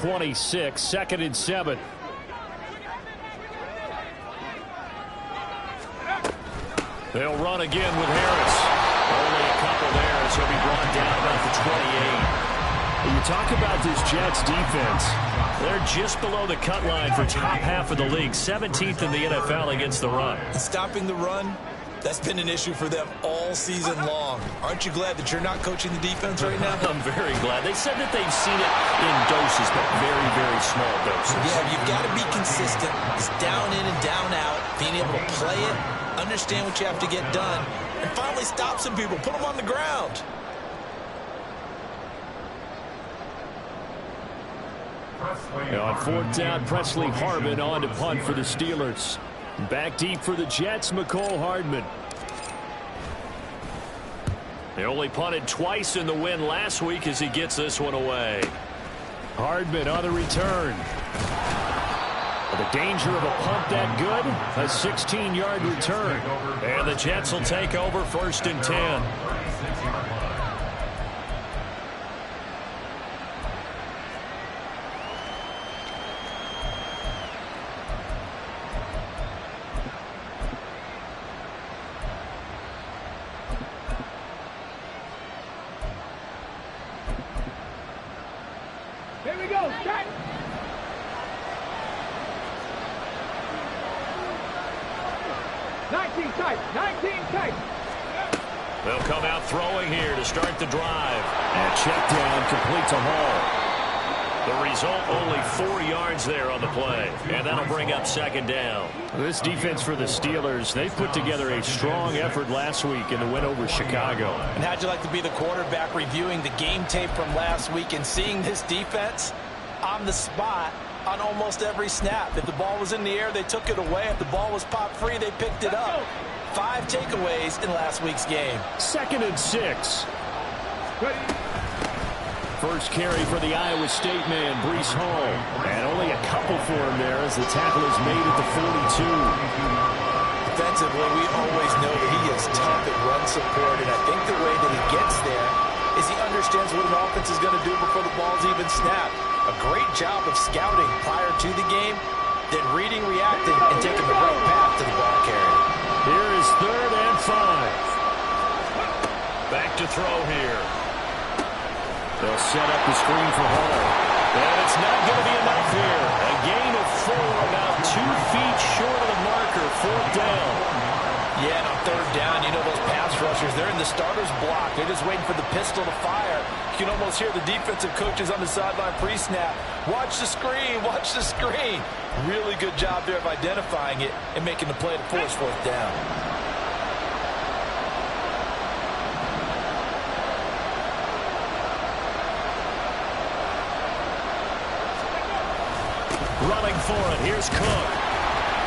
26, 2nd and 7. They'll run again with Harris. Only a couple there as he'll be brought down about the 28. You talk about this Jets defense. They're just below the cut line for top half of the league, 17th in the NFL against the run. Stopping the run, that's been an issue for them all season long. Aren't you glad that you're not coaching the defense right now? I'm very glad. They said that they've seen it in doses, but very, very small doses. Yeah, you've got to be consistent. It's down in and down out, being able to play it, understand what you have to get done, and finally stop some people, put them on the ground. On 4th down, Presley Harvin on to punt for the Steelers. Back deep for the Jets, McCole Hardman. They only punted twice in the win last week as he gets this one away. Hardman on the return. The danger of a punt that good, a 16-yard return. And the Jets will take over 1st and 10. Here we go, set. They'll come out throwing here to start the drive. And check down, complete to Hall. The result, only 4 yards there on the play. And that'll bring up 2nd down. This defense for the Steelers, they put together a strong effort last week in the win over Chicago. And how'd you like to be the quarterback reviewing the game tape from last week and seeing this defense on the spot on almost every snap? If the ball was in the air, they took it away. If the ball was popped free, they picked it up. 5 takeaways in last week's game. 2nd and 6. First carry for the Iowa State man, Breece Hall. And only a couple for him there as the tackle is made at the 42. Defensively, we always know that he is tough at run support, and I think the way that he gets there is he understands what an offense is going to do before the ball's even snapped. A great job of scouting prior to the game, then reading, reacting, and taking the right path to the ball carrier. Here is 3rd and 5. Back to throw here. They'll set up the screen for Hall. And it's not going to be enough here. A gain of 4, about 2 feet short of the marker, 4th down. Yeah, and on 3rd down, you know those pass rushers, they're in the starter's block. They're just waiting for the pistol to fire. You can almost hear the defensive coaches on the sideline pre-snap. Watch the screen, watch the screen. Really good job there of identifying it and making the play to force 4th down. Running for it, here's Cook.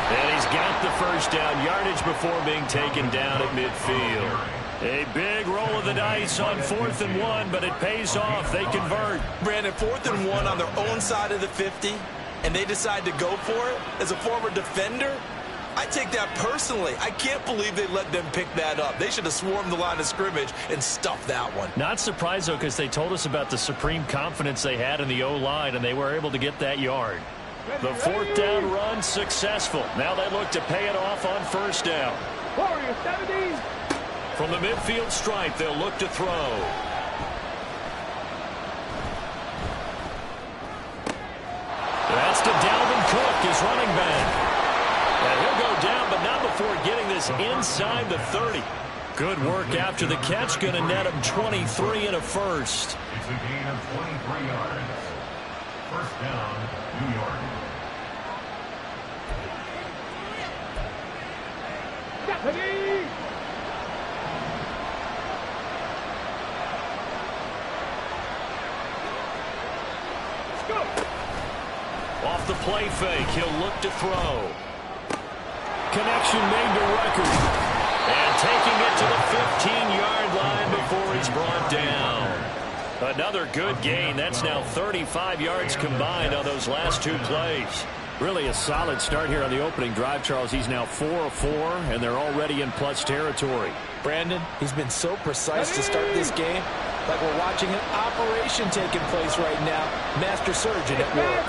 And he's got the 1st down yardage before being taken down at midfield. A big roll of the dice on 4th and 1, but it pays off. They convert. Brandon, 4th and 1 on their own side of the 50, and they decide to go for it. As a former defender, I take that personally. I can't believe they let them pick that up. They should have swarmed the line of scrimmage and stuffed that one. Not surprised, though, because they told us about the supreme confidence they had in the O-line, and they were able to get that yard. The 4th down run successful. Now they look to pay it off on 1st down. Warrior 70. From the midfield stripe, they'll look to throw. That's to Dalvin Cook, his running back. And he'll go down, but not before getting this inside the 30. Good work after the catch. Going to net him 23 and a first. It's a gain of 23 yards. 1st down, New York. Deputy. Off the play fake, he'll look to throw. Connection made to record. And taking it to the 15-yard line before he's brought down. Another good gain. That's now 35 yards combined on those last 2 plays. Really a solid start here on the opening drive, Charles. He's now 4 of 4, and they're already in plus territory. Brandon, he's been so precise to start this game. Like we're watching an operation taking place right now. Master surgeon at work.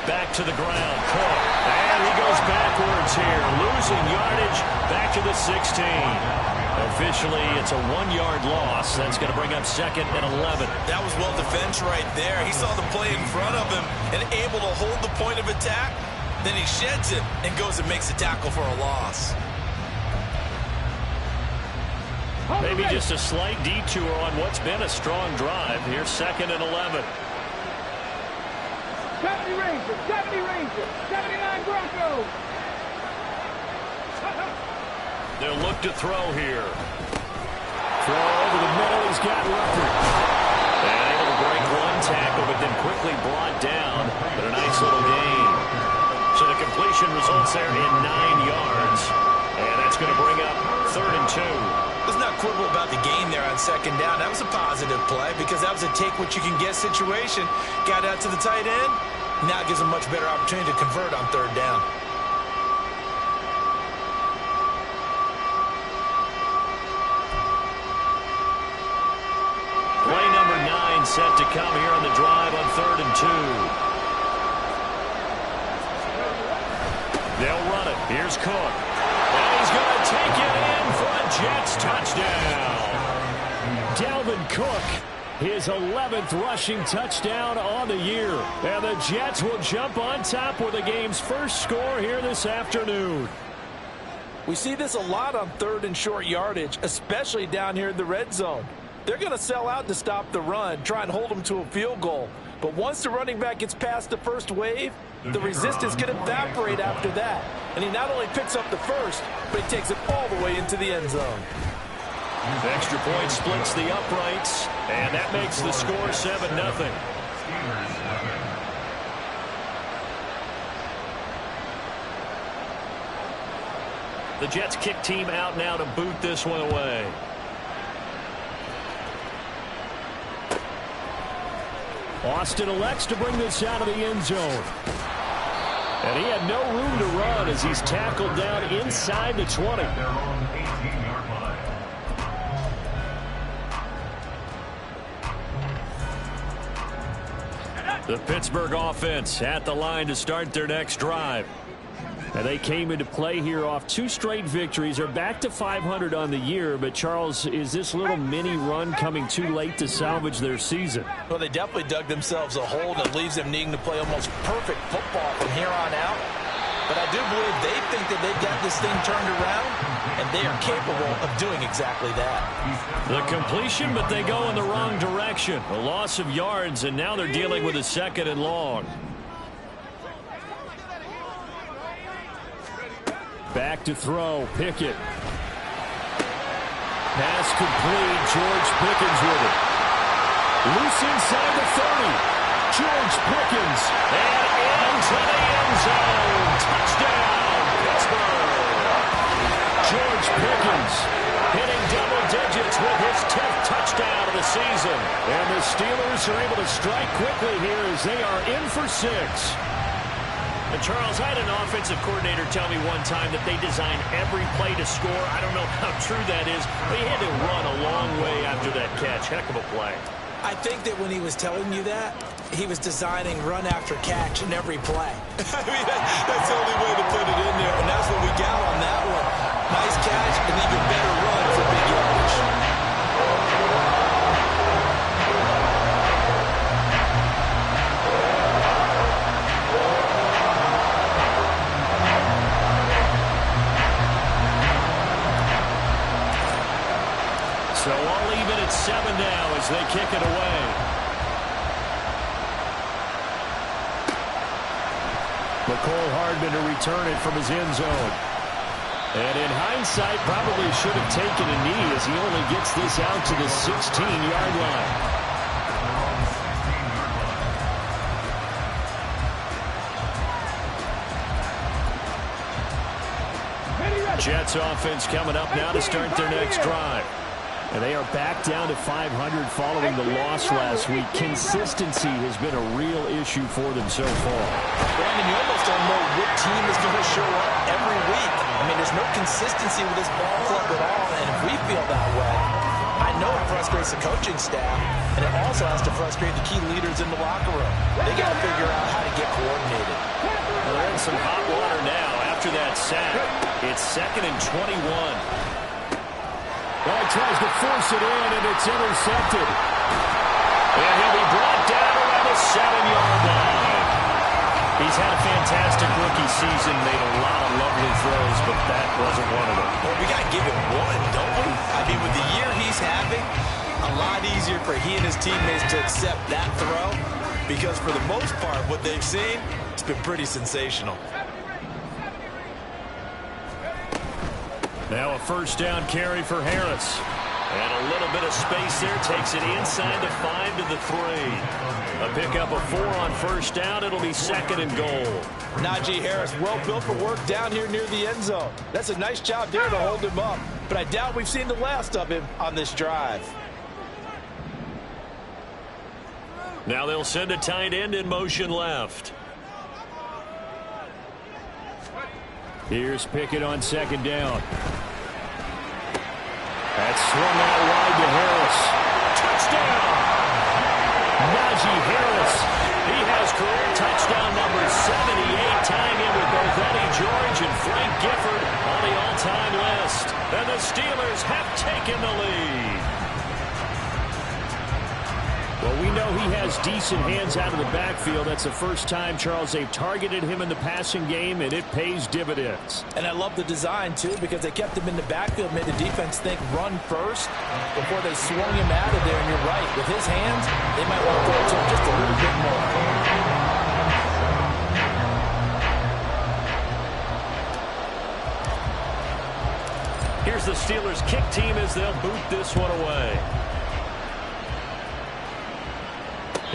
Back to the ground. Cook. And he goes backwards here. Losing yardage back to the 16. Officially, it's a 1-yard loss. That's going to bring up 2nd and 11. That was well defense right there. He saw the play in front of him and able to hold the point of attack. Then he sheds it and goes and makes a tackle for a loss. Maybe just a slight detour on what's been a strong drive. Here's 2nd and 11. 70 Rangers, 70 Rangers, 79 Broncos. They'll look to throw here. Throw over the middle. He's got Rucker. And able to break one tackle, but then quickly brought down. But a nice little gain. So the completion results there in 9 yards. And that's going to bring up 3rd and 2. Let's not quibble about the gain there on 2nd down. That was a positive play because that was a take-what-you-can-get situation. Got out to the tight end. Now it gives him a much better opportunity to convert on 3rd down. Play number 9 set to come here on the drive on 3rd and 2. They'll run it. Here's Cook. And he's going to take it in for a Jets touchdown. Dalvin Cook, his 11th rushing touchdown on the year. And the Jets will jump on top with the game's first score here this afternoon. We see this a lot on 3rd and short yardage, especially down here in the red zone. They're going to sell out to stop the run, try and hold them to a field goal. But once the running back gets past the first wave, the resistance can evaporate after that. And he not only picks up the first, but he takes it all the way into the end zone. The extra point splits the uprights, and that makes the score 7-0. The Jets kick team out now to boot this one away. Austin elects to bring this out of the end zone. And he had no room to run as he's tackled down inside the 20. The Pittsburgh offense at the line to start their next drive. And they came into play here off 2 straight victories. They're back to 500 on the year. But, Charles, is this little mini run coming too late to salvage their season? Well, they definitely dug themselves a hole that leaves them needing to play almost perfect football from here on out. But I do believe they think that they've got this thing turned around, and they are capable of doing exactly that. The completion, but they go in the wrong direction. A loss of yards, and now they're dealing with a 2nd and long. Back to throw. Pickett. Pass complete. George Pickens with it. Loose inside the 30. George Pickens. And into the end zone. Touchdown, Pittsburgh. George Pickens hitting double digits with his 10th touchdown of the season. And the Steelers are able to strike quickly here as they are in for 6. And Charles, I had an offensive coordinator tell me one time that they design every play to score. I don't know how true that is, but he had to run a long way after that catch. Heck of a play. I think that when he was telling you that, he was designing run after catch in every play. I mean, that's the only way to put it in there, and that's what we got on that one. Nice catch, and even better run for big yardage. So all even at 7 now as they kick it away. McCole Hardman to return it from his end zone. And in hindsight, probably should have taken a knee as he only gets this out to the 16-yard line. Jets offense coming up now to start their next drive. And they are back down to 500 following the loss last week. Consistency has been a real issue for them so far. Brandon, you almost don't know what team is going to show up every week. I mean, there's no consistency with this ball club at all, and if we feel that way, I know it frustrates the coaching staff, and it also has to frustrate the key leaders in the locker room. They got to figure out how to get coordinated. Well, they're in some hot water now after that sack. It's 2nd and 21. Well, he tries to force it in, and it's intercepted. And he'll be brought down around the 7-yard line. He's had a fantastic rookie season, made a lot of lovely throws, but that wasn't one of them. Well, we got to give him one, don't we? I mean, with the year he's having, a lot easier for he and his teammates to accept that throw, because for the most part, what they've seen, it's been pretty sensational. Now a first down carry for Harris. And a little bit of space there. Takes it inside the 5 to the 3. A pickup of 4 on first down. It'll be 2nd and goal. Najee Harris, well built for work down here near the end zone. That's a nice job there to hold him up. But I doubt we've seen the last of him on this drive. Now they'll send a tight end in motion left. Here's Pickett on 2nd down. That's swung out wide to Harris. Touchdown! Najee Harris. He has career touchdown number 78, tying in with both Eddie George and Frank Gifford on the all-time list. And the Steelers have taken the lead. Well, we know he has decent hands out of the backfield. That's the first time, Charles, they've targeted him in the passing game, and it pays dividends. And I love the design, too, because they kept him in the backfield, made the defense think run first before they swung him out of there. And you're right, with his hands, they might want to throw it to him just a little bit more. Here's the Steelers' kick team as they'll boot this one away.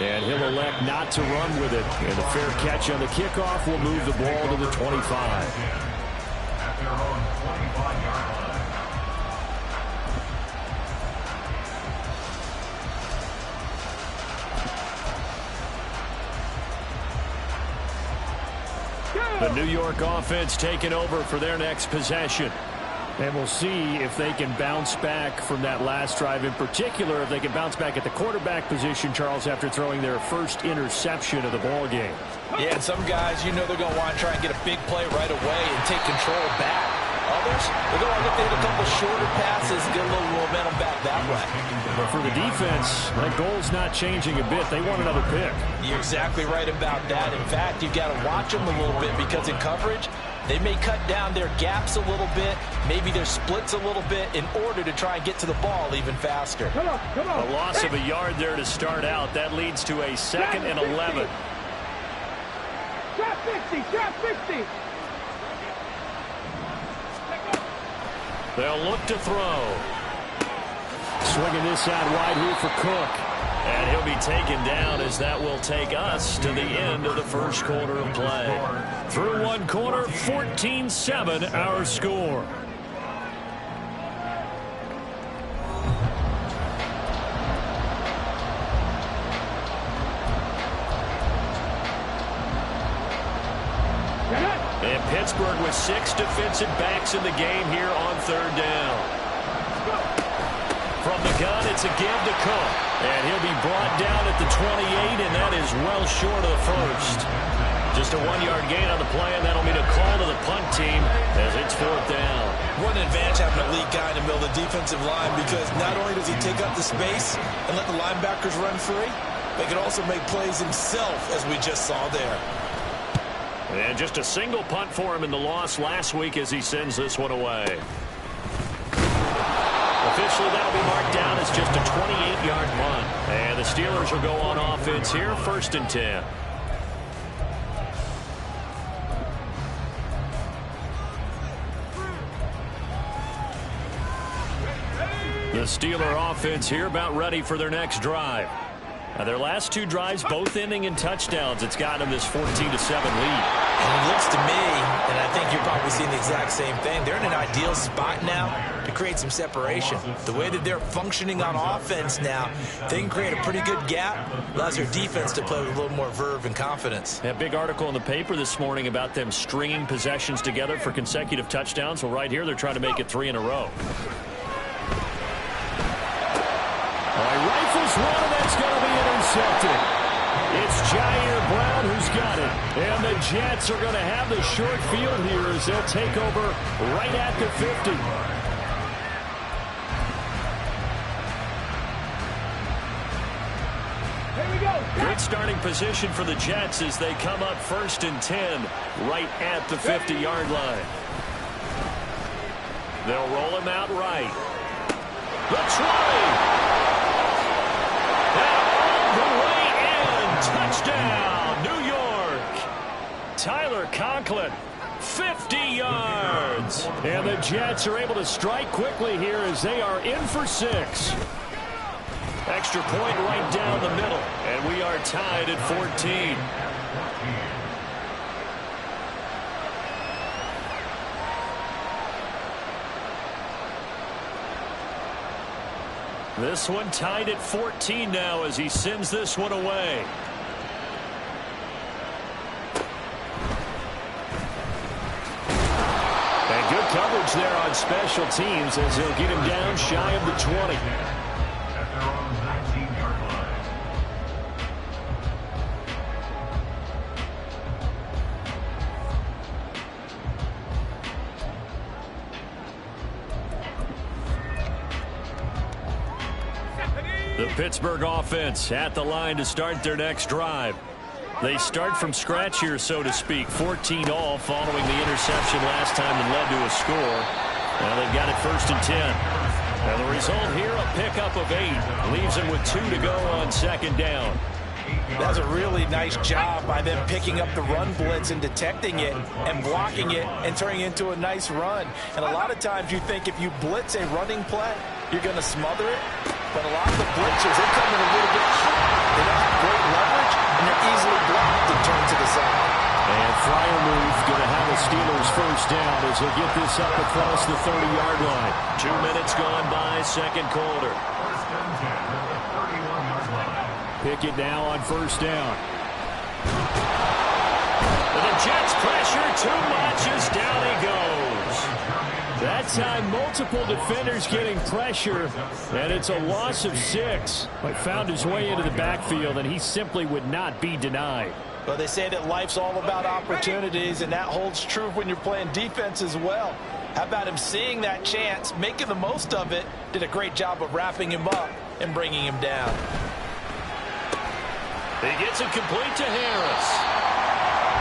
And he'll elect not to run with it. And a fair catch on the kickoff will move the ball to the 25. At their own 25-yard line. The New York offense taking over for their next possession. And we'll see if they can bounce back from that last drive. In particular, if they can bounce back at the quarterback position, Charles, after throwing their first interception of the ball game. Yeah, and some guys, you know they're going to want to try and get a big play right away and take control back. Others, they're going to look to hit a couple shorter passes and get a little momentum back that way. But for the defense, that goal's not changing a bit. They want another pick. You're exactly right about that. In fact, you've got to watch them a little bit because in coverage, they may cut down their gaps a little bit, maybe their splits a little bit in order to try and get to the ball even faster. Come on. A loss of a yard there to start out. That leads to a 2nd and 11. Drop 50. They'll look to throw. Swinging this out wide here for Cook. And he'll be taken down as that will take us to the end of the first quarter of play. Through one quarter, 14-7 our score. And Pittsburgh with 6 defensive backs in the game here on 3rd down. From the gun, it's a give to Cook. And he'll be brought down at the 28, and that is well short of the first. Just a 1-yard gain on the play, and that'll mean a call to the punt team as it's 4th down. What an advantage having an elite guy in the middle of the defensive line, because not only does he take up the space and let the linebackers run free, but he can also make plays himself, as we just saw there. And just a single punt for him in the loss last week as he sends this one away. Officially, that'll be marked down as just a 28-yard punt. And the Steelers will go on offense here, 1st and 10. The Steeler offense here about ready for their next drive. Now, their last two drives, both ending in touchdowns. It's gotten them this 14-7 lead. And it looks to me, and I think you're probably seeing the exact same thing, they're in an ideal spot now to create some separation. The way that they're functioning on offense now, they can create a pretty good gap, allows their defense to play with a little more verve and confidence. A big article in the paper this morning about them stringing possessions together for consecutive touchdowns. Well, right here, they're trying to make it 3 in a row. All right, rifles one, and that's going to be intercepted. It's Jair Brown who's got it. And the Jets are going to have the short field here as they'll take over right at the 50. Here we go. Good starting position for the Jets as they come up 1st and 10 right at the 50-yard line. They'll roll him out right. The 20. Touchdown, New York. Tyler Conklin, 50 yards. And the Jets are able to strike quickly here as they are in for 6. Extra point right down the middle. And we are tied at 14. This one tied at 14 now as he sends this one away. And good coverage there on special teams as he'll get him down shy of the 20. At their own 19-yard line. The Pittsburgh offense at the line to start their next drive. They start from scratch here, so to speak. 14 all following the interception last time that led to a score. Now they've got it 1st and 10. And the result here, a pickup of 8. Leaves them with 2 to go on 2nd down. That's a really nice job by them picking up the run blitz and detecting it and blocking it and turning it into a nice run. And a lot of times you think if you blitz a running play, you're going to smother it. But a lot of the blitzers, they come in a little bit hot. They don't have great leverage, and they're easily blocked and turned to the side. And Freiermuth going to have a Steelers 1st down as he'll get this up across the 30-yard line. 2 minutes gone by, 2nd quarter. 1st and 10 at the 31-yard line. Pickett now on 1st down. And the Jets pressure too much as down he goes. That time, multiple defenders getting pressure, and it's a loss of 6. But found his way into the backfield, and he simply would not be denied. Well, they say that life's all about opportunities, and that holds true when you're playing defense as well. How about him seeing that chance, making the most of it, did a great job of wrapping him up and bringing him down. He gets it complete to Harris.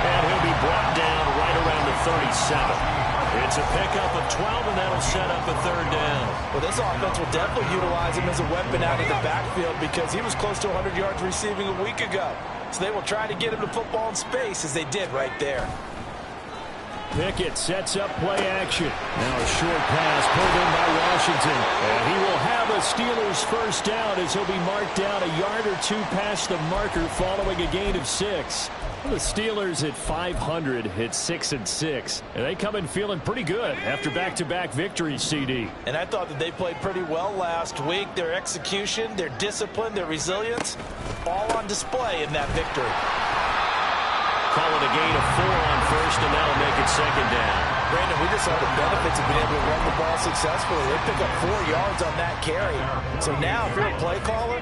And he'll be brought down right around the 37. It's a pickup of 12, and that'll set up a 3rd down. Well, this offense will definitely utilize him as a weapon out of the backfield because he was close to 100 yards receiving a week ago. So they will try to get him to football in space as they did right there. Pickett sets up play action. Now a short pass pulled in by Washington. And he will have a Steelers 1st down as he'll be marked down a yard or 2 past the marker following a gain of 6. The Steelers at 500 hit 6 and 6. And they come in feeling pretty good after back-to-back victories, CD. And I thought that they played pretty well last week. Their execution, their discipline, their resilience, all on display in that victory. Call it a gain of 4 on 1st, and that'll make it 2nd down. Brandon, we just saw the benefits of being able to run the ball successfully. They pick up 4 yards on that carry. So now, if you're a play caller,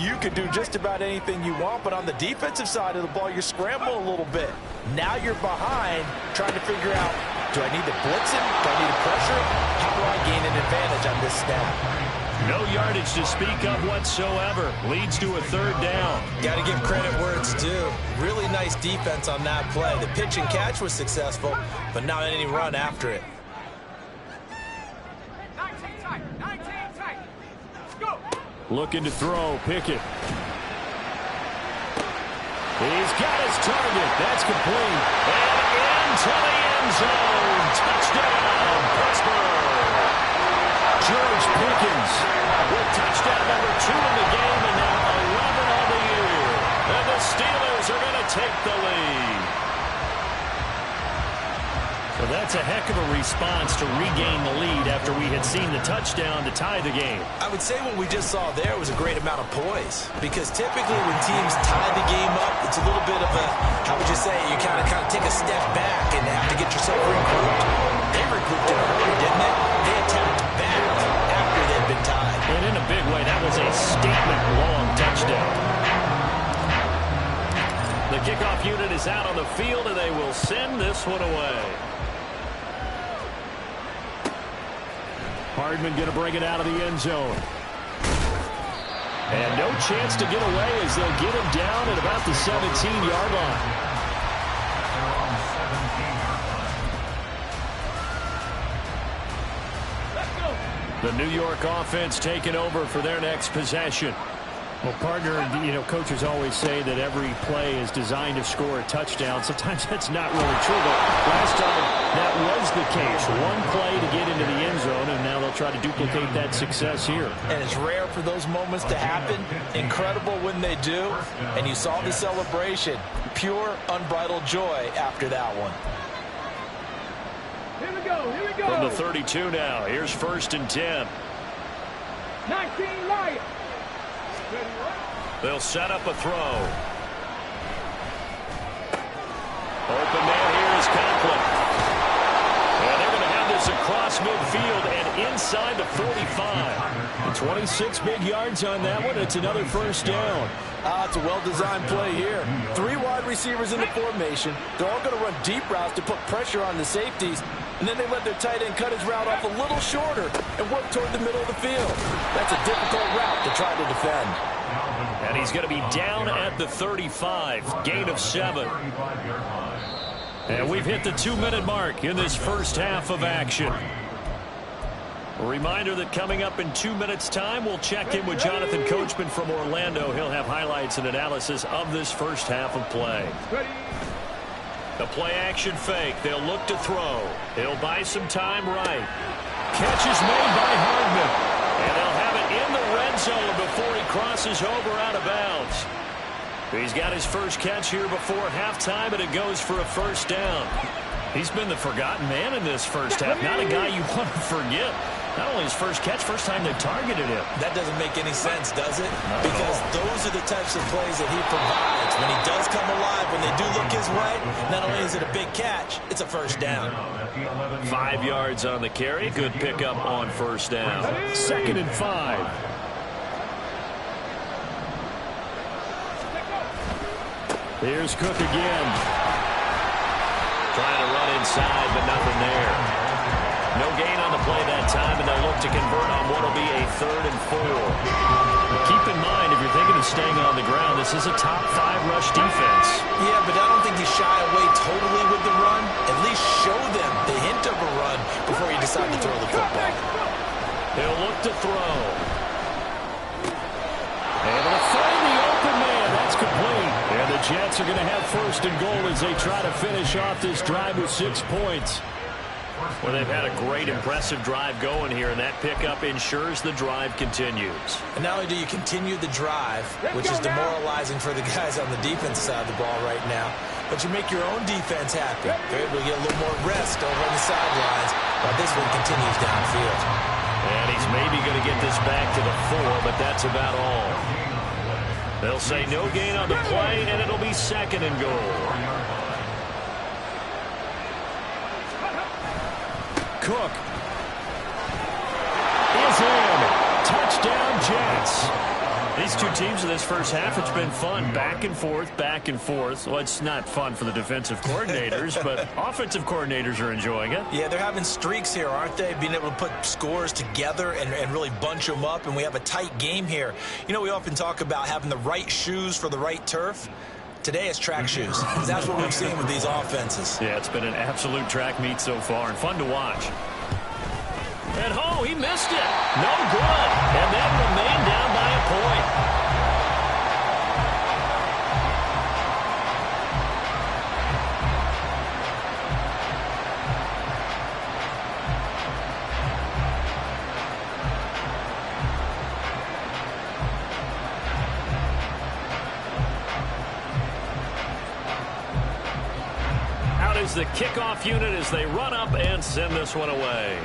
you could do just about anything you want, but on the defensive side of the ball, you scramble a little bit. Now you're behind, trying to figure out, do I need to blitz him? Do I need to pressure him? How do I gain an advantage on this snap? No yardage to speak of whatsoever. Leads to a 3rd down. Got to give credit where it's due. Really nice defense on that play. The pitch and catch was successful, but not any run after it. 19 tight. 19 tight. Let's go. Looking to throw, Pickett. He's got his target. That's complete. And into the end zone. Touchdown, Pittsburgh. George Pickens with touchdown number 2 in the game, and now 11 on the that's a heck of a response to regain the lead after we had seen the touchdown to tie the game. I would say what we just saw there was a great amount of poise, because typically when teams tie the game up, it's a little bit of a, how would you say, you kind of take a step back and have to get yourself regrouped. They regrouped in a hurry, didn't they? They attacked back after they'd been tied. And in a big way, that was a statement-long touchdown. The kickoff unit is out on the field, and they will send this one away. Hardman going to bring it out of the end zone. And no chance to get away as they'll get him down at about the 17-yard line. The New York offense taking over for their next possession. Well, partner, coaches always say that every play is designed to score a touchdown. Sometimes that's not really true, but last time that was the case. One play to get into the end zone, and now they'll try to duplicate that success here. And it's rare for those moments to happen. Incredible when they do. And you saw the celebration. Pure, unbridled joy after that one. Here we go, here we go. From the 32 now, here's 1st and 10. 19 Lions. They'll set up a throw. Open man here is Conklin. And they're going to have this across midfield and inside the 45. 26 big yards on that one. It's another 1st down. It's a well-designed play here. 3 wide receivers in the formation. They're all going to run deep routes to put pressure on the safeties. And then they let their tight end cut his route off a little shorter and work toward the middle of the field. That's a difficult route to try to defend. And he's going to be down at the 35. Gain of 7. And we've hit the 2-minute mark in this first half of action. A reminder that coming up in 2 minutes' time, we'll check in with Jonathan Coachman from Orlando. He'll have highlights and analysis of this first half of play. The play-action fake. They'll look to throw. He'll buy some time right. Catch is made by Hardman. And they'll have it in the red zone before he crosses over out of bounds. He's got his first catch here before halftime, and it goes for a 1st down. He's been the forgotten man in this first half. Not a guy you want to forget. Not only his first catch, first time they targeted him. That doesn't make any sense, does it? Because those are the types of plays that he provides. When he does come alive, when they do look his way, not only is it a big catch, it's a 1st down. 5 yards on the carry. Good pickup on 1st down. 2nd and 5. Here's Cook again. Trying to run inside, but nothing there. No gain on the play that time, and they'll look to convert on what will be a 3rd and 4. Keep in mind, if you're thinking of staying on the ground, this is a top 5 rush defense. Yeah, but I don't think you shy away totally with the run. At least show them the hint of a run before you decide to throw the football. He'll look to throw. Able to find the open man. That's complete. And the Jets are going to have 1st and goal as they try to finish off this drive with 6 points. Well, they've had a great, impressive drive going here, and that pickup ensures the drive continues. And not only do you continue the drive, which is demoralizing for the guys on the defense side of the ball right now, but you make your own defense happy. They're able to get a little more rest over on the sidelines while this one continues downfield. And he's maybe going to get this back to the 4, but that's about all. They'll say no gain on the play, and it'll be 2nd and goal. Cook is in. Touchdown, Jets. These two teams in this first half, it's been fun. Back and forth, back and forth. Well, it's not fun for the defensive coordinators, but offensive coordinators are enjoying it. Yeah, they're having streaks here, aren't they? Being able to put scores together and really bunch them up, and we have a tight game here. You know, we often talk about having the right shoes for the right turf. Today it's track shoes. That's what we've seen with these offenses. Yeah, it's been an absolute track meet so far and fun to watch. And he missed it. No good. And that remained down by a point. is the kickoff unit as they run up and send this one away.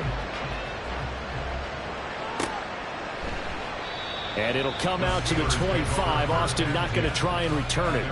And it'll come out to the 25. Austin not going to try and return it.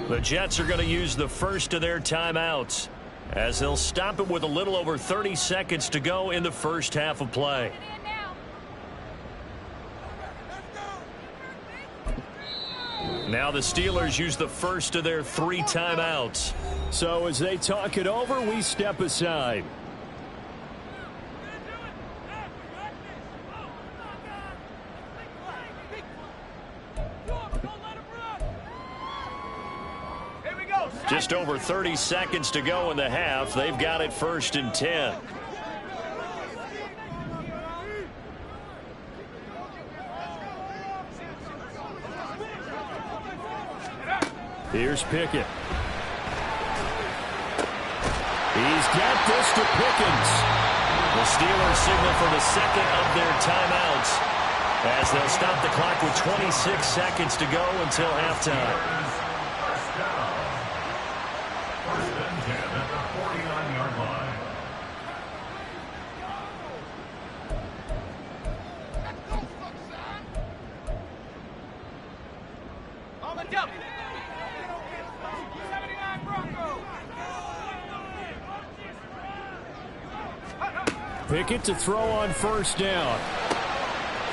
The Jets are going to use the first of their timeouts as they'll stop it with a little over 30 seconds to go in the first half of play. Now the Steelers use the first of their 3 timeouts. So as they talk it over, we step aside. Just over 30 seconds to go in the half. They've got it 1st and 10. Here's Pickett. He's got this to Pickens. The Steelers signal for the second of their timeouts as they'll stop the clock with 26 seconds to go until halftime. Pickett to throw on 1st down.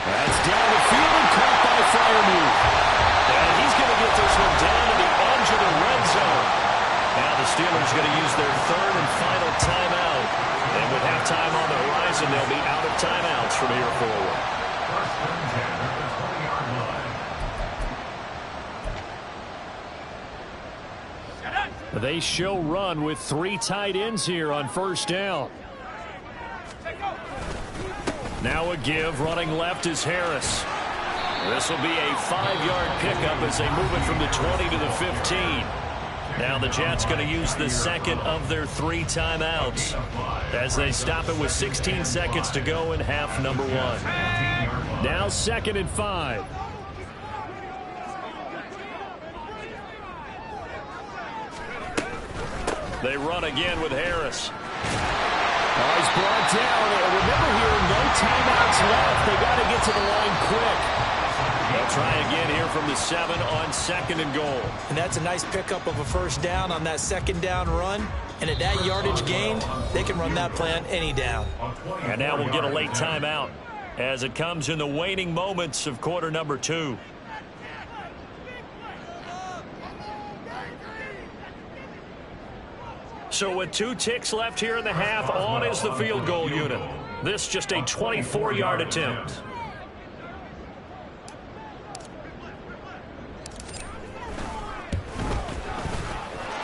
That's down the field and caught by Freiermuth. And he's going to get this one down to the edge of the red zone. Now the Steelers going to use their 3rd and final timeout. And with halftime on the horizon, they'll be out of timeouts from here forward. They show run with 3 tight ends here on 1st down. Now a give, running left is Harris. This will be a 5-yard pickup as they move it from the 20 to the 15. Now the Jets going to use the second of their 3 timeouts as they stop it with 16 seconds to go in half number 1. Now 2nd and 5. They run again with Harris. Oh, he's brought down. Remember here, no timeouts left. They got to get to the line quick. They'll try again here from the 7 on 2nd and goal. And that's a nice pickup of a 1st down on that 2nd down run. And at that yardage gained, they can run that play on any down. And now we'll get a late timeout as it comes in the waning moments of quarter number 2. So with 2 ticks left here in the half, on is the field goal unit. This just a 24-yard attempt.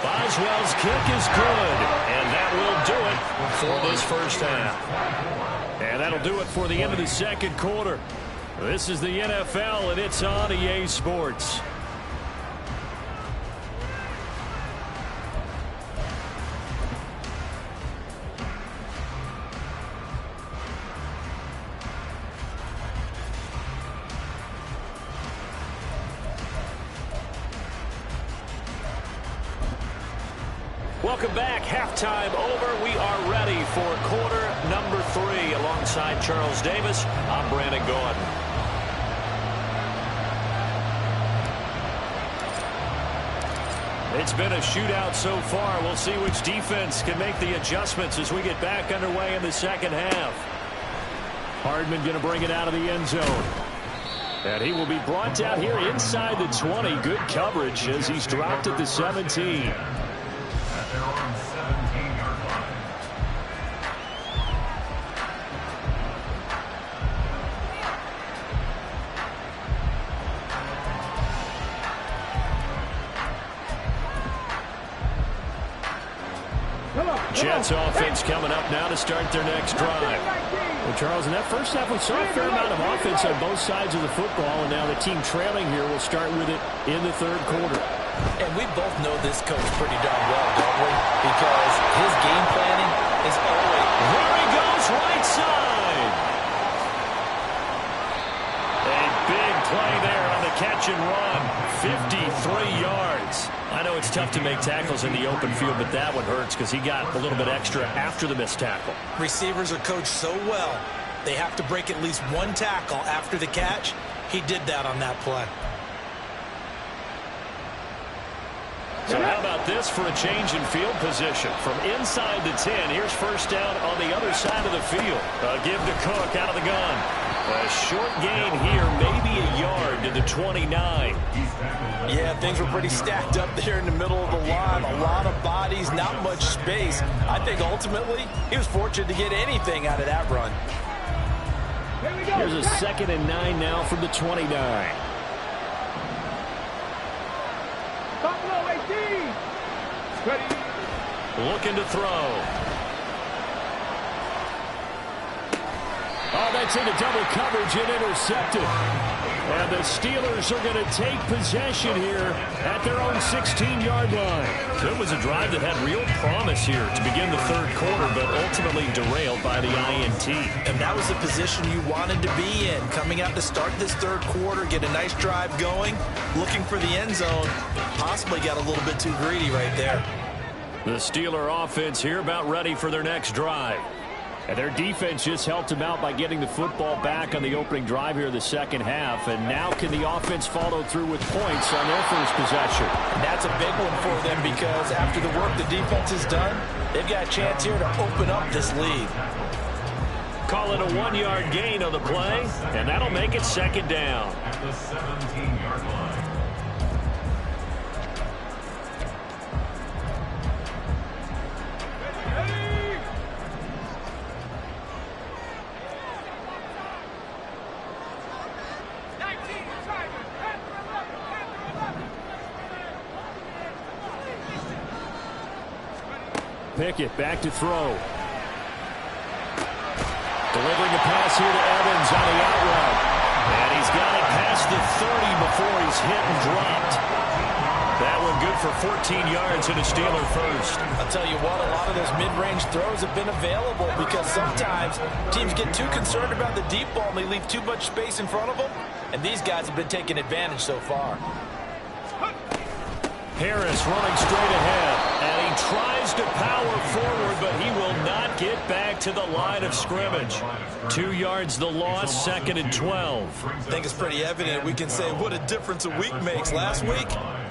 Boswell's kick is good, and that will do it for this first half. And that'll do it for the end of the 2nd quarter. This is the NFL, and it's on EA Sports. Welcome back. Halftime over. We are ready for quarter number 3. Alongside Charles Davis, I'm Brandon Gordon. It's been a shootout so far. We'll see which defense can make the adjustments as we get back underway in the 2nd half. Hardman going to bring it out of the end zone. And he will be brought down here inside the 20. Good coverage as he's dropped at the 17. Jets offense coming up now to start their next drive. Well, Charles, in that first half, we saw a fair amount of offense on both sides of the football, and now the team trailing here will start with it in the third quarter. And we both know this coach pretty darn well, don't we? Because his game planning is always... There he goes, right side. A big play there on the catch and run. 53 yards. I know it's tough to make tackles in the open field, but that one hurts because he got a little bit extra after the missed tackle. Receivers are coached so well, they have to break at least one tackle after the catch. He did that on that play. So how about this for a change in field position? From inside the 10, here's first down on the other side of the field. Give to Cook out of the gun. A short gain here, maybe a yard to the 29. Yeah, things were pretty stacked up there in the middle of the line. A lot of bodies, not much space. I think ultimately he was fortunate to get anything out of that run. Here's a 2nd and 9 now from the 29. Looking to throw. Oh, that's into double coverage and intercepted. And the Steelers are going to take possession here at their own 16-yard line. It was a drive that had real promise here to begin the third quarter, but ultimately derailed by the INT. And that was the position you wanted to be in. Coming out to start this third quarter, get a nice drive going, looking for the end zone. Possibly got a little bit too greedy right there. The Steeler offense here about ready for their next drive. And their defense just helped them out by getting the football back on the opening drive here in the second half. And now can the offense follow through with points on their first possession? And that's a big one for them because after the work the defense has done, they've got a chance here to open up this lead. Call it a 1-yard gain on the play, and that'll make it second down. At the 17-yard line. Pickett back to throw. Delivering a pass here to Evans on the out route. And he's got it past the 30 before he's hit and dropped. That one good for 14 yards and a Steeler first. I'll tell you what, a lot of those mid-range throws have been available because sometimes teams get too concerned about the deep ball and they leave too much space in front of them. And these guys have been taking advantage so far. Harris running straight ahead, and he tries to power forward, but he will not get back to the line of scrimmage. 2 yards the loss, 2nd and 12. I think it's pretty evident. We can say what a difference a week makes. Last week,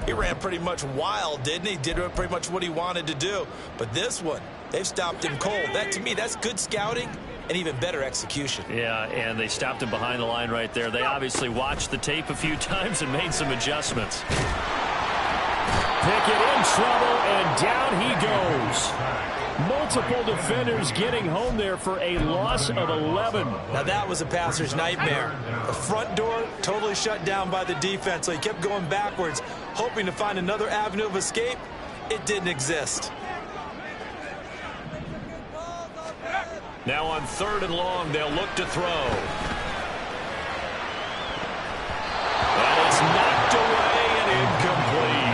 he ran pretty much wild, didn't he? Did pretty much what he wanted to do. But this one, they've stopped him cold. That, to me, that's good scouting and even better execution. Yeah, and they stopped him behind the line right there. They obviously watched the tape a few times and made some adjustments. Pickett in trouble, and down he goes. Multiple defenders getting home there for a loss of 11. Now that was a passer's nightmare. The front door totally shut down by the defense, so he kept going backwards, hoping to find another avenue of escape. It didn't exist. Now on 3rd and long, they'll look to throw. And it's knocked away and incomplete.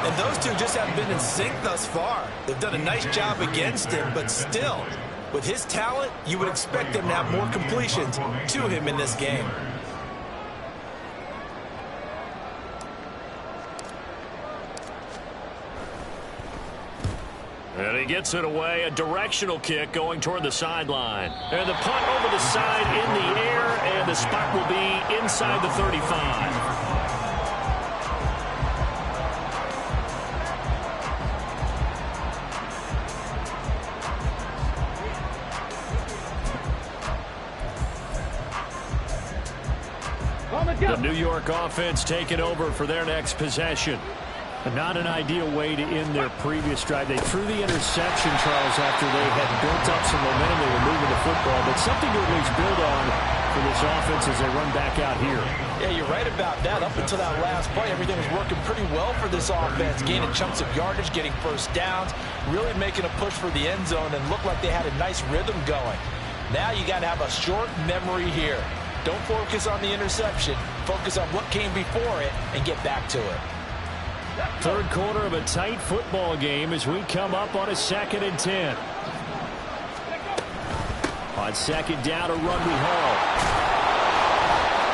And those two just haven't been in sync thus far. They've done a nice job against him, but still, with his talent, you would expect them to have more completions to him in this game. And he gets it away, a directional kick going toward the sideline. And the punt over the side in the air, and the spot will be inside the 35. The New York offense taking over for their next possession. Not an ideal way to end their previous drive. They threw the interception, Charles, after they had built up some momentum. They were moving the football, but something to at least build on for this offense as they run back out here. Yeah, you're right about that. Up until that last play, everything was working pretty well for this offense, gaining chunks of yardage, getting first downs, really making a push for the end zone, and looked like they had a nice rhythm going. Now you got to have a short memory here. Don't focus on the interception. Focus on what came before it and get back to it. Third quarter of a tight football game as we come up on a 2nd and 10. On second down, a run we haul.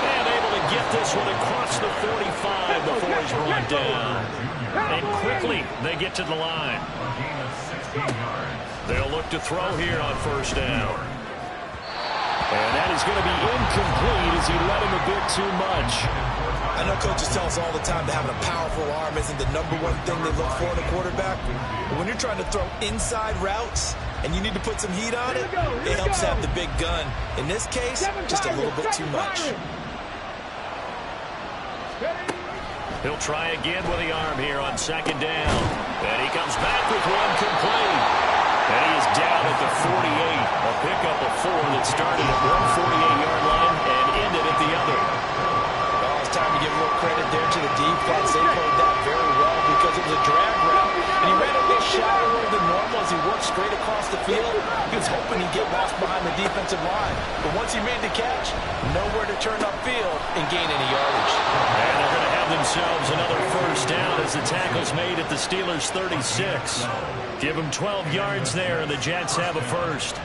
And able to get this one across the 45 before he's brought down. And quickly they get to the line. They'll look to throw here on first down. And that is going to be incomplete as he led him a bit too much. I know coaches tell us all the time that having a powerful arm isn't the #1 thing they look for in a quarterback. But when you're trying to throw inside routes and you need to put some heat on it, it helps have the big gun. In this case, just a little bit too much. He'll try again with the arm here on second down. And he comes back with one complete. And he is down at the 48. A pickup of 4 that started at one 48-yard line and ended at the other. Well, it's time to give a little credit there to the defense. They played that very well because it was a drag route. And he ran a little shallower than normal as he worked straight across the field. He was hoping he'd get lost behind the defensive line. But once he made the catch, nowhere to turn upfield and gain any yardage. And they're going to have themselves another first down as the tackle's made at the Steelers' 36. Give them 12 yards there, and the Jets have a first.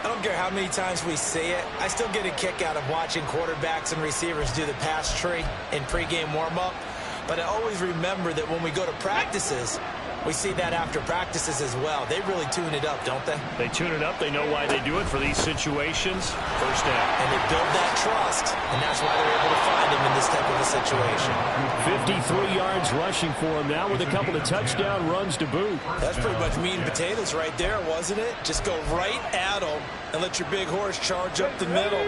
I don't care how many times we say it, I still get a kick out of watching quarterbacks and receivers do the pass tree in pregame warm-up. But I always remember that when we go to practices, we see that after practices as well. They really tune it up, don't they? They tune it up. They know why they do it for these situations. First down. And they build that trust, and that's why they're able to find him in this type of a situation. 53 yards rushing for him now with a couple of touchdown runs to boot. That's pretty much meat and potatoes right there, wasn't it? Just go right at him and let your big horse charge up the middle.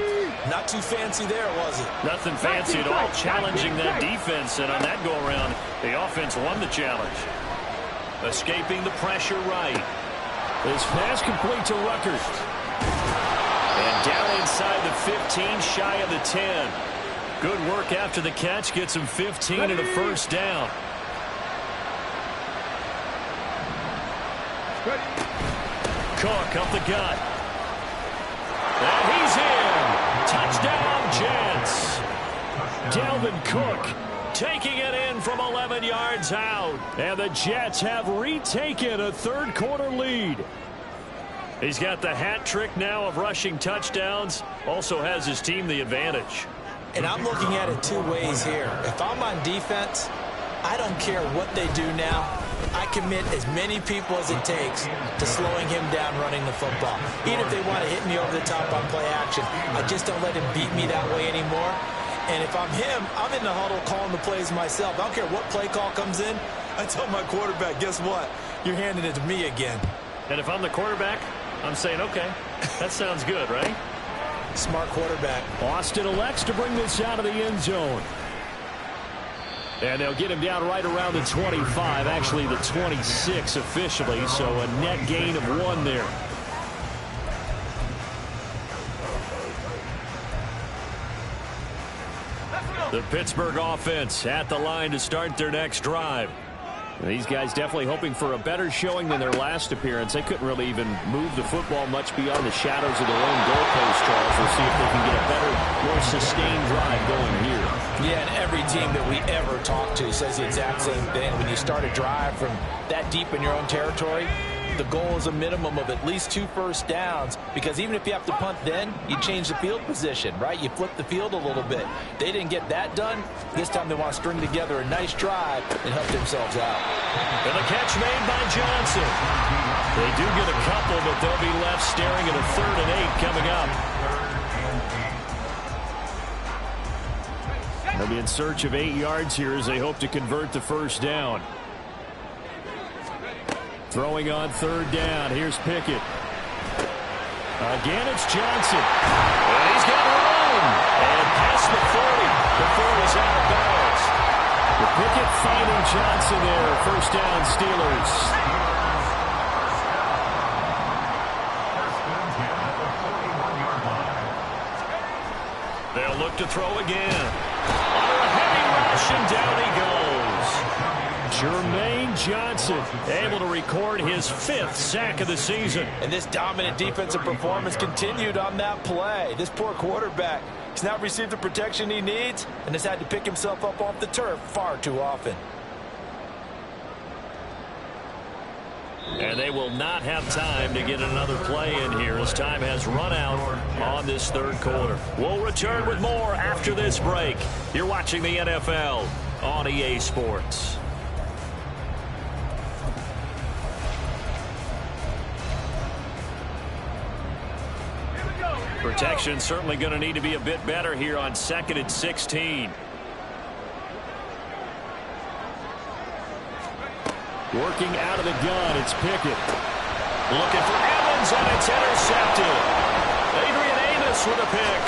Not too fancy there, was it? Nothing fancy at all. Challenging that defense, and on that go-around, the offense won the challenge. Escaping the pressure right. This pass complete to Rutgers. And down inside the 15, shy of the 10. Good work after the catch. Gets him 15 and a first down. Cook up the gut. And he's in. Touchdown, Jets. Dalvin Cook taking it in from 11 yards out. And the Jets have retaken a third quarter lead. He's got the hat trick now of rushing touchdowns. Also has his team the advantage. And I'm looking at it two ways here. If I'm on defense, I don't care what they do now. I commit as many people as it takes to slowing him down running the football. Even if they want to hit me over the top on play action, I just don't let him beat me that way anymore. And if I'm him, I'm in the huddle calling the plays myself. I don't care what play call comes in. I tell my quarterback, guess what? You're handing it to me again. And if I'm the quarterback, I'm saying, okay, that sounds good, right? Smart quarterback. Austin elects to bring this out of the end zone. And they'll get him down right around the 25, actually the 26 officially, so a net gain of 1 there. The Pittsburgh offense at the line to start their next drive. These guys definitely hoping for a better showing than their last appearance. They couldn't really even move the football much beyond the shadows of their own goalpost, Charles. We'll see if they can get a better, more sustained drive going here. Yeah, and every team that we ever talk to says the exact same thing. When you start a drive from that deep in your own territory, the goal is a minimum of at least 2 first downs, because even if you have to punt then, you change the field position, right? You flip the field a little bit. They didn't get that done. This time they want to string together a nice drive and help themselves out. And the catch made by Johnson. They do get a couple, but they'll be left staring at a 3rd and 8 coming up. They'll be in search of 8 yards here as they hope to convert the first down. Throwing on 3rd down. Here's Pickett. Again, it's Johnson. And he's got room. And past the 40 before he's out of bounds. The Pickett finding Johnson there. First down, Steelers. They'll look to throw again. Under a heavy rush, and down he goes. Jermaine Johnson able to record his 5th sack of the season. And this dominant defensive performance continued on that play. This poor quarterback has not received the protection he needs and has had to pick himself up off the turf far too often. And they will not have time to get another play in here as time has run out on this 3rd quarter. We'll return with more after this break. You're watching the NFL on EA Sports. Protection certainly going to need to be a bit better here on 2nd and 16. Working out of the gun, it's Pickett. Looking for Evans, and it's intercepted. Adrian Amos with a pick.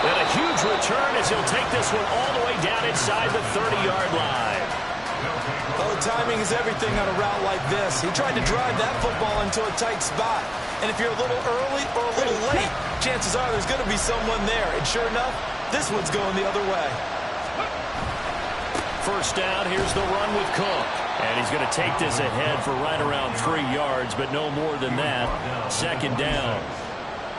And a huge return as he'll take this one all the way down inside the 30-yard line. Oh, timing is everything on a route like this. He tried to drive that football into a tight spot. And if you're a little early or a little late, chances are there's going to be someone there. And sure enough, this one's going the other way. First down, here's the run with Cook. And he's going to take this ahead for right around 3 yards, but no more than that. 2nd down.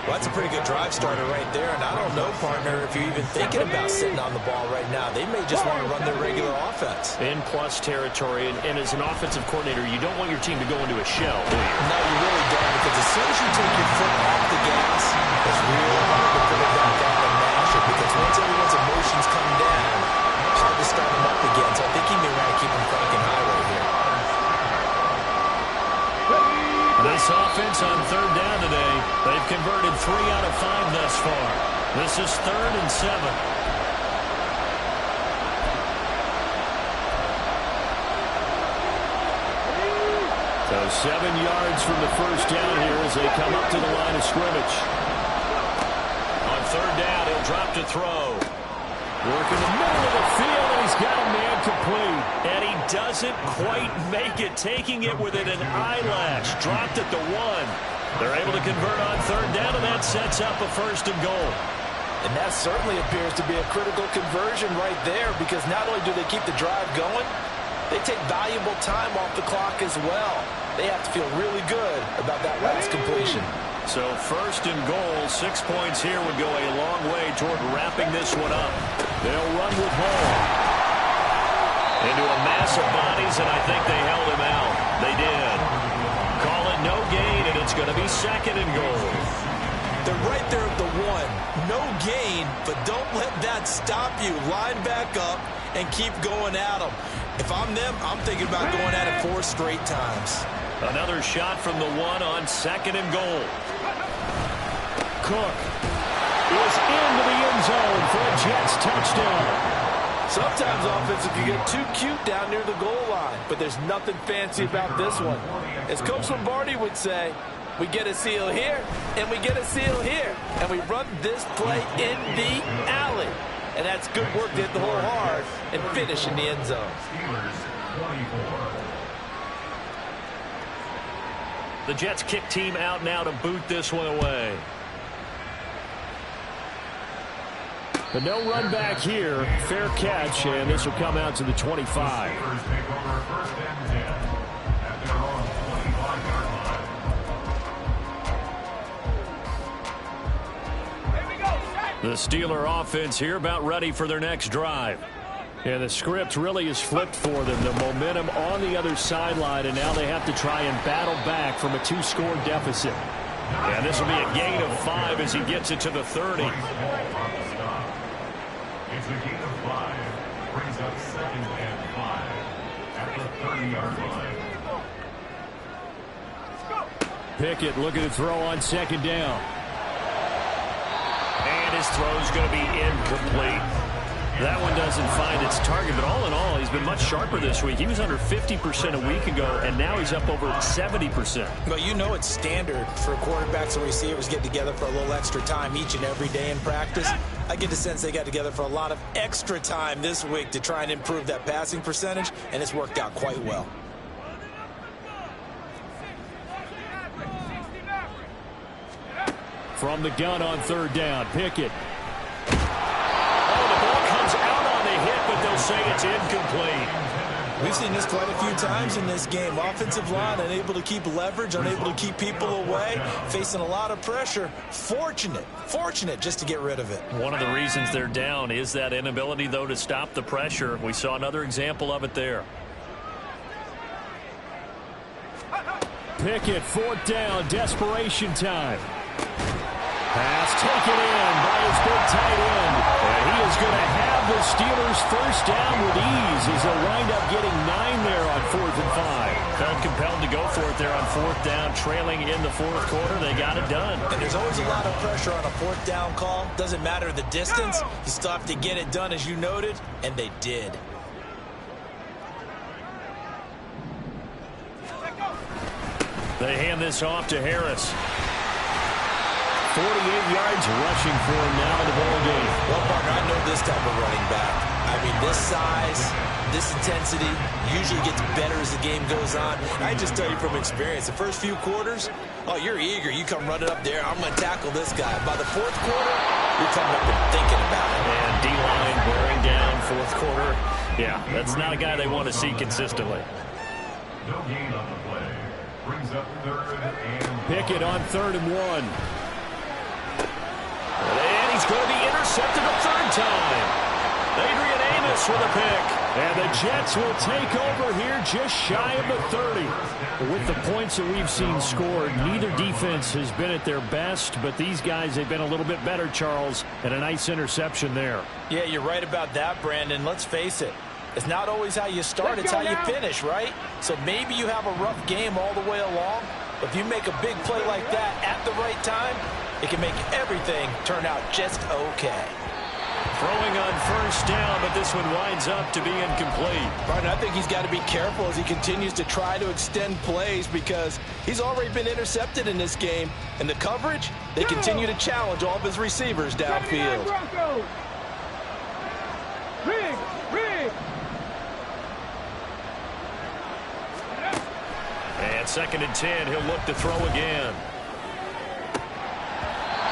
Well, that's a pretty good drive starter right there. And I don't know, partner, if you're even thinking about sitting on the ball right now. They may just want to run their regular offense. In plus territory, and as an offensive coordinator, you don't want your team to go into a shell, do you? No, you really don't, because as soon as you take your foot off the gas, it's real hard to put it back on and mash it, because once everyone's emotions come down, it's hard to start them up again. So I think he may want to keep them cranking high right here. This offense on 3rd down today, they've converted 3 out of 5 thus far. This is 3rd and 7. So 7 yards from the first down here as they come up to the line of scrimmage. On 3rd down, he'll drop to throw. Working the middle of the field, and he's got a man complete. And he doesn't quite make it, taking it within an eyelash. Dropped at the 1. They're able to convert on 3rd down, and that sets up a 1st and goal. And that certainly appears to be a critical conversion right there, because not only do they keep the drive going, they take valuable time off the clock as well. They have to feel really good about that last completion. So 1st and goal, 6 points here would go a long way toward wrapping this one up. They'll run with Hall. Into a mass of bodies, and I think they held him out. They did. Call it no gain, and it's going to be 2nd and goal. They're right there at the 1. No gain, but don't let that stop you. Line back up and keep going at them. If I'm them, I'm thinking about going at it 4 straight times. Another shot from the 1 on 2nd and goal. Cook is into the end zone for a Jets touchdown. Sometimes offensive can get too cute down near the goal line, but there's nothing fancy about this one. As Coach Lombardi would say, we get a seal here, and we get a seal here, and we run this play in the alley. And that's good work to hit the hole hard and finish in the end zone. The Jets kick team out now to boot this one away. But no run back here. Fair catch, and this will come out to the 25. The Steeler offense here about ready for their next drive. And the script really is flipped for them. The momentum on the other sideline, and now they have to try and battle back from a 2-score deficit. And this will be a gain of 5 as he gets it to the 30. It's a gain of 5. Brings up 2nd and 5 at the 30-yard line. Pickett looking to throw on 2nd down. And his throw's going to be incomplete. That one doesn't find its target, but all in all, he's been much sharper this week. He was under 50% a week ago, and now he's up over 70%. Well, you know it's standard for quarterbacks and receivers get together for a little extra time each and every day in practice. I get the sense they got together for a lot of extra time this week to try and improve that passing percentage, and it's worked out quite well. From the gun on 3rd down, Pickett say it's incomplete. We've seen this quite a few times in this game. Offensive line unable to keep leverage, unable to keep people away, facing a lot of pressure. Fortunate just to get rid of it. One of the reasons they're down is that inability, though, to stop the pressure. We saw another example of it there. Pickett, fourth down, desperation time. Pass taken in by his big tight end. And he is going to have the Steelers first down with ease as they'll wind up getting 9 there on 4th and 5. Felt compelled to go for it there on 4th down, trailing in the 4th quarter. They got it done. And there's always a lot of pressure on a 4th down call. Doesn't matter the distance. You still have to get it done, as you noted, and they did. They hand this off to Harris. 48 yards rushing for him now in the ball game. Well, partner, I know this type of running back. I mean, this size, this intensity usually gets better as the game goes on. I just tell you from experience, the first few quarters, oh, you're eager. You come running up there. I'm going to tackle this guy. By the 4th quarter, you're coming up and thinking about it. And D-line wearing down 4th quarter. Yeah, that's not a guy they want to see consistently. No gain on the play. Brings up 3rd and Pickett on 3rd and 1. And he's going to be intercepted a 3rd time. Adrian Amos with a pick. And the Jets will take over here just shy of the 30. With the points that we've seen scored, neither defense has been at their best, but these guys have been a little bit better, Charles, and a nice interception there. Yeah, you're right about that, Brandon. Let's face it. It's not always how you start, it's how you finish, right? So maybe you have a rough game all the way along, but if you make a big play like that at the right time, it can make everything turn out just okay. Throwing on 1st down, but this one winds up to be incomplete. Brian, I think he's got to be careful as he continues to try to extend plays because he's already been intercepted in this game. And the coverage, they continue to challenge all of his receivers downfield. Rig. And 2nd and 10, he'll look to throw again.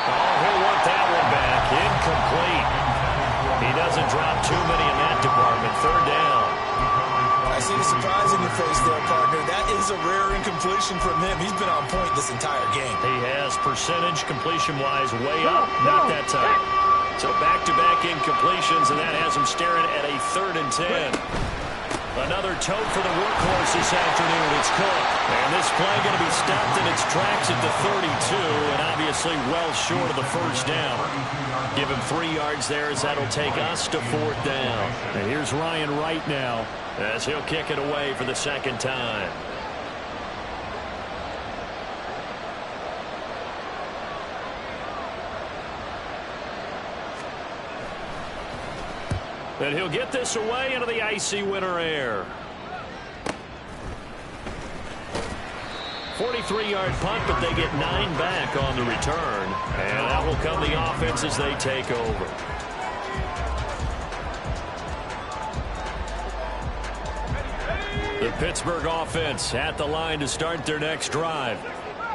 Oh, he'll want that one back. Incomplete. He doesn't drop too many in that department. 3rd down. I see the surprise in your face there, partner. That is a rare incompletion from him. He's been on point this entire game. He has percentage completion-wise way up. Not that time. So back-to-back incompletions, and that has him staring at a 3rd and 10. Another tote for the workhorse this afternoon. It's Cook. And this play going to be stopped in its tracks at the 32, and obviously well short of the 1st down. Give him 3 yards there as that'll take us to 4th down. And here's Ryan Wright now, as he'll kick it away for the 2nd time. And he'll get this away into the icy winter air. 43-yard punt, but they get 9 back on the return. And that will come the offense as they take over. The Pittsburgh offense at the line to start their next drive.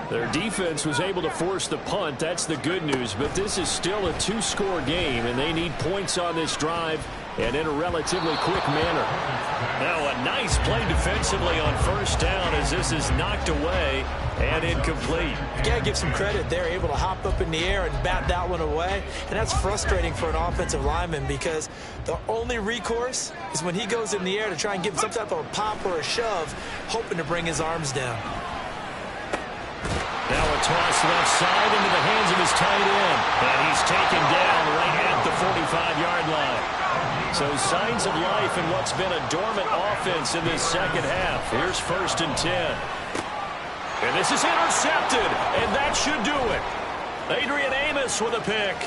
Their defense was able to force the punt. That's the good news. But this is still a 2-score game, and they need points on this drive and in a relatively quick manner. Now a nice play defensively on 1st down as this is knocked away and incomplete. You got to give some credit. They're able to hop up in the air and bat that one away. And that's frustrating for an offensive lineman because the only recourse is when he goes in the air to try and give some type of a pop or a shove, hoping to bring his arms down. Now a toss left side into the hands of his tight end. And he's taken down right at the 45-yard line. So signs of life in what's been a dormant offense in this 2nd half. Here's 1st and 10. And this is intercepted. And that should do it. Adrian Amos with a pick.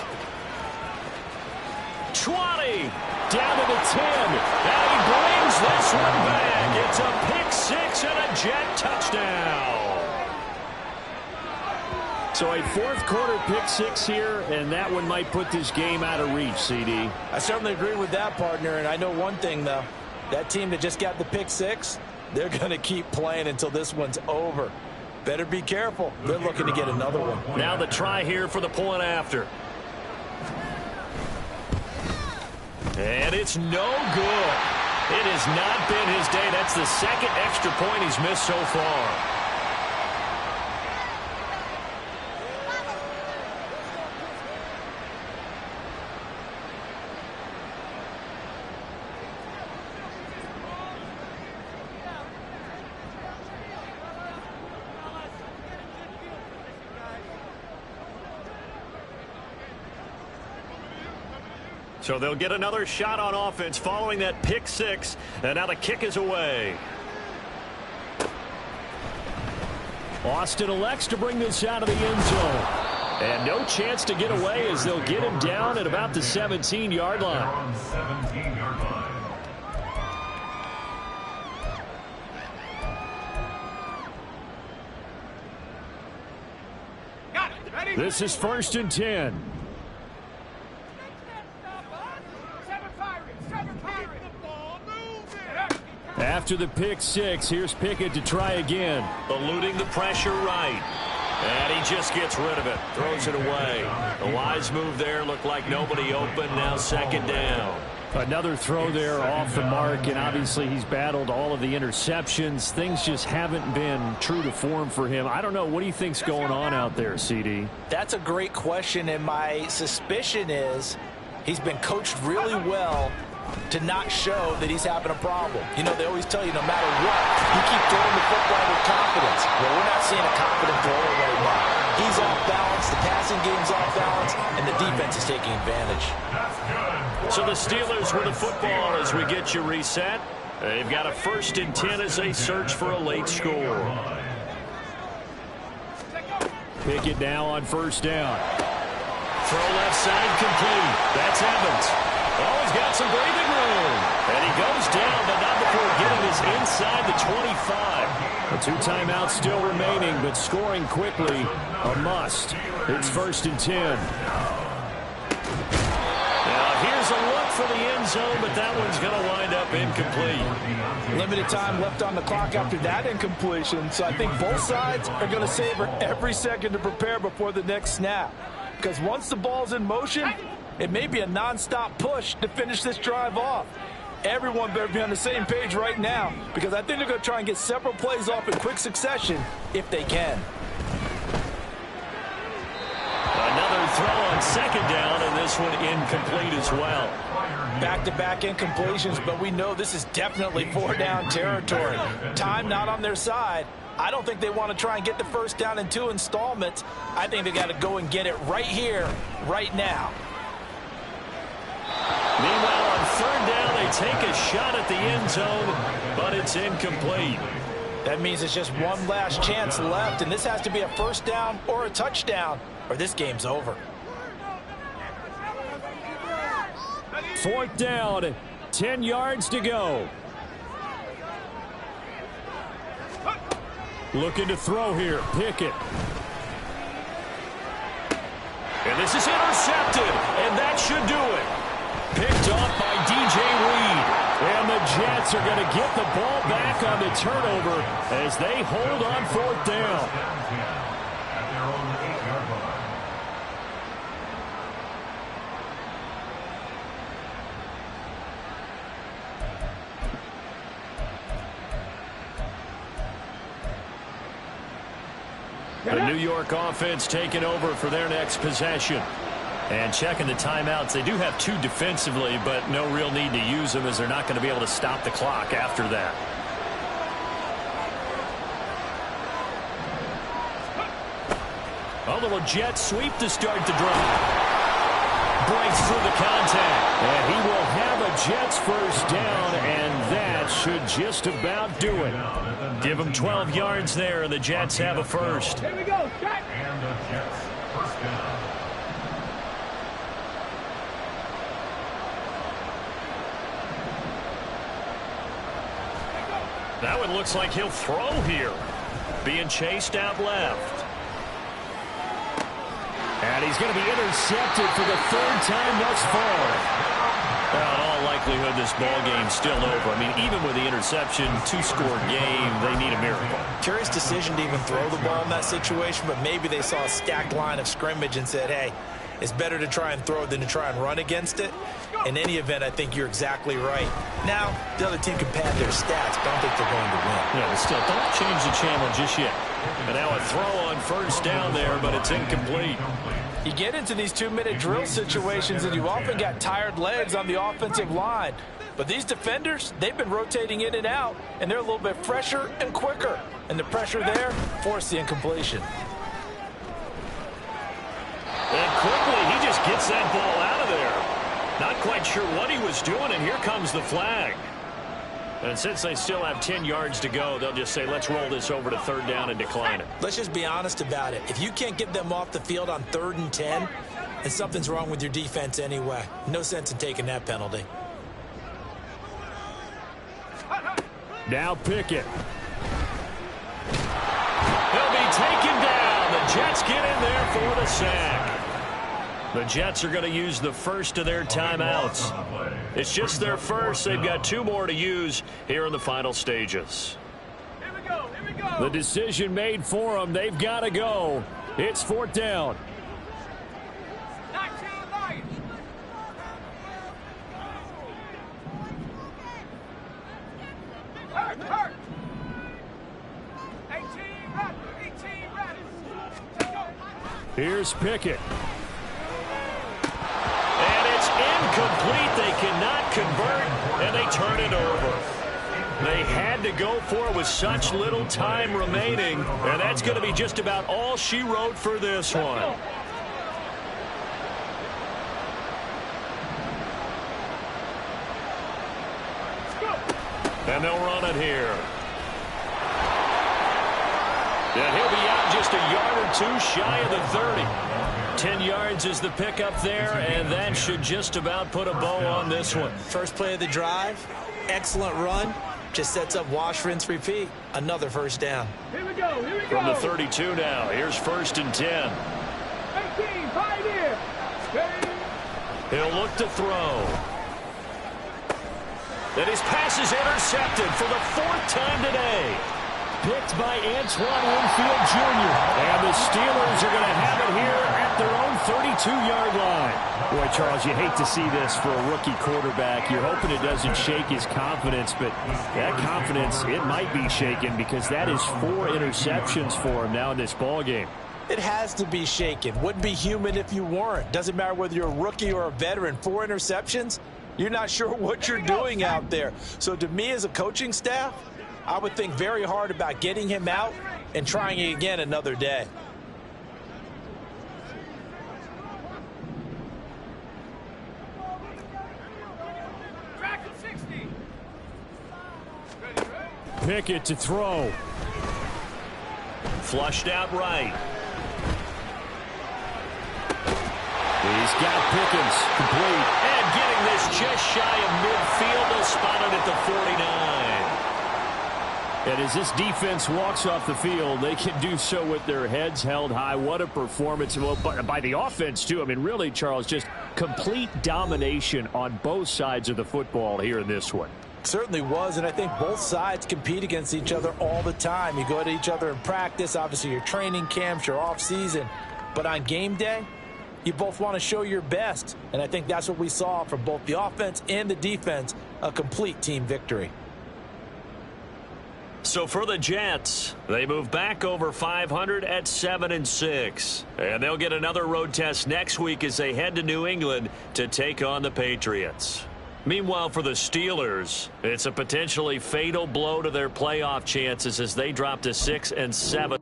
20. Down to the 10. And he brings this one back. It's a pick 6 and a Jet touchdown. So a 4th quarter pick 6 here, and that one might put this game out of reach, CD. I certainly agree with that, partner. And I know one thing, though. That team that just got the pick 6, they're going to keep playing until this one's over. Better be careful. They're looking to get another one. Now the try here for the point after. And it's no good. It has not been his day. That's the second extra point he's missed so far. So they'll get another shot on offense following that pick six. And now the kick is away. Austin elects to bring this out of the end zone. And no chance to get away as they'll get him down at about the 17-yard line. 17-yard line. This is 1st and 10. After the pick six, here's Pickett to try again. Eluding the pressure right. And he just gets rid of it. Throws it away. The wise move there. Looked like nobody open. Now 2nd down. Another throw there off the mark, and obviously he's battled all of the interceptions. Things just haven't been true to form for him. I don't know. What do you think's going on out there, CD? That's a great question, and my suspicion is he's been coached really well to not show that he's having a problem. You know, they always tell you no matter what, you keep throwing the football with confidence. Well, we're not seeing a confident thrower right now. He's off balance, the passing game's off balance, and the defense is taking advantage. So the Steelers with the football as we get you reset. They've got a 1st and 10 as they search for a late score. Pickett now on 1st down. Throw left side complete. That's Evans. Oh, he's got some breathing room. And he goes down, but not before getting this inside the 25. The 2 timeouts still remaining, but scoring quickly, a must. It's 1st and 10. Now, here's a look for the end zone, but that one's going to wind up incomplete. Limited time left on the clock after that incompletion, so I think both sides are going to savor every second to prepare before the next snap. Because once the ball's in motion, it may be a non-stop push to finish this drive off. Everyone better be on the same page right now, because I think they're going to try and get several plays off in quick succession if they can. Another throw on 2nd down, and this one incomplete as well. Back-to-back incompletions, but we know this is definitely 4-down territory. Time not on their side. I don't think they want to try and get the 1st down in 2 installments. I think they got to go and get it right here, right now. Meanwhile, on 3rd down, they take a shot at the end zone, but it's incomplete. That means it's just one last chance left, and this has to be a 1st down or a touchdown, or this game's over. 4th down, 10 yards to go. Looking to throw here, Pickett. And this is intercepted, and that should do it. Picked off by DJ Reed. And the Jets are going to get the ball back on the turnover as they hold on 4th down. At their own 8-yard line. The New York offense taking over for their next possession. And checking the timeouts. They do have 2 defensively, but no real need to use them as they're not going to be able to stop the clock after that. A little jet sweep to start the drive. Breaks through the contact. And he will have a Jets 1st down, and that should just about do it. Give him 12 yards there, and the Jets have a 1st. Here we go, check. And the Jets 1st down. That one looks like he'll throw here. Being chased out left. And he's going to be intercepted for the 3rd time thus far. Well, in all likelihood, this ball game's still over. I mean, even with the interception, 2-score game, they need a miracle. Curious decision to even throw the ball in that situation, but maybe they saw a stacked line of scrimmage and said, hey, It's better to try and throw than to try and run against it. In any event, I think you're exactly right. Now, the other team can pad their stats, but I don't think they're going to win. Yeah, but still, don't change the channel just yet. And now a throw on first down there, but it's incomplete. You get into these 2-minute drill situations, and you often got tired legs on the offensive line. But these defenders, they've been rotating in and out, and they're a little bit fresher and quicker. And the pressure there forced the incompletion. And quickly, he just gets that ball out of there. Not quite sure what he was doing, and here comes the flag. And since they still have 10 yards to go, they'll just say, let's roll this over to third down and decline it. Let's just be honest about it. If you can't get them off the field on 3rd and 10, then something's wrong with your defense anyway. No sense in taking that penalty. Now Pickett. He'll be taken down. The Jets get in there for the sack. The Jets are going to use the first of their timeouts. It's just their first. They've got 2 more to use here in the final stages. Here we go. Here we go. The decision made for them. They've got to go. It's 4th down. 19 Lions. Hurt. 18 Rapids. Let's go. Here's Pickett. And it's incomplete. They cannot convert, and they turn it over. They had to go for it with such little time remaining, and that's going to be just about all she wrote for this one. And they'll run it here. And he'll be out just a yard or 2 shy of the 30. 10 yards is the pickup there, and that should just about put a bow on this one. First play of the drive, excellent run. Just sets up wash, rinse, repeat. Another first down. Here we go. From the 32 now, here's 1st and 10. 18, Pioneer. He'll look to throw. And his pass is intercepted for the 4th time today. Picked by Antoine Winfield Jr. And the Steelers are going to have it here at their own 32-yard line. Boy, Charles, you hate to see this for a rookie quarterback. You're hoping it doesn't shake his confidence, but that confidence, it might be shaken because that is 4 interceptions for him now in this ballgame. It has to be shaken. Wouldn't be human if you weren't. Doesn't matter whether you're a rookie or a veteran. 4 interceptions, you're not sure what you're doing out there. So to me as a coaching staff, I would think very hard about getting him out and trying it again another day. Pickett to throw. Flushed out right. He's got Pickens complete. And getting this just shy of midfield. They'll spot it at the 49. And as this defense walks off the field, they can do so with their heads held high. What a performance by the offense, too. I mean, really, Charles, just complete domination on both sides of the football here in this one. Certainly was, and I think both sides compete against each other all the time. You go at each other in practice, obviously your training camps, your off-season. But on game day, you both want to show your best. And I think that's what we saw from both the offense and the defense, a complete team victory. So for the Jets, they move back over 500 at 7-6. And they'll get another road test next week as they head to New England to take on the Patriots. Meanwhile, for the Steelers, it's a potentially fatal blow to their playoff chances as they drop to 6-7.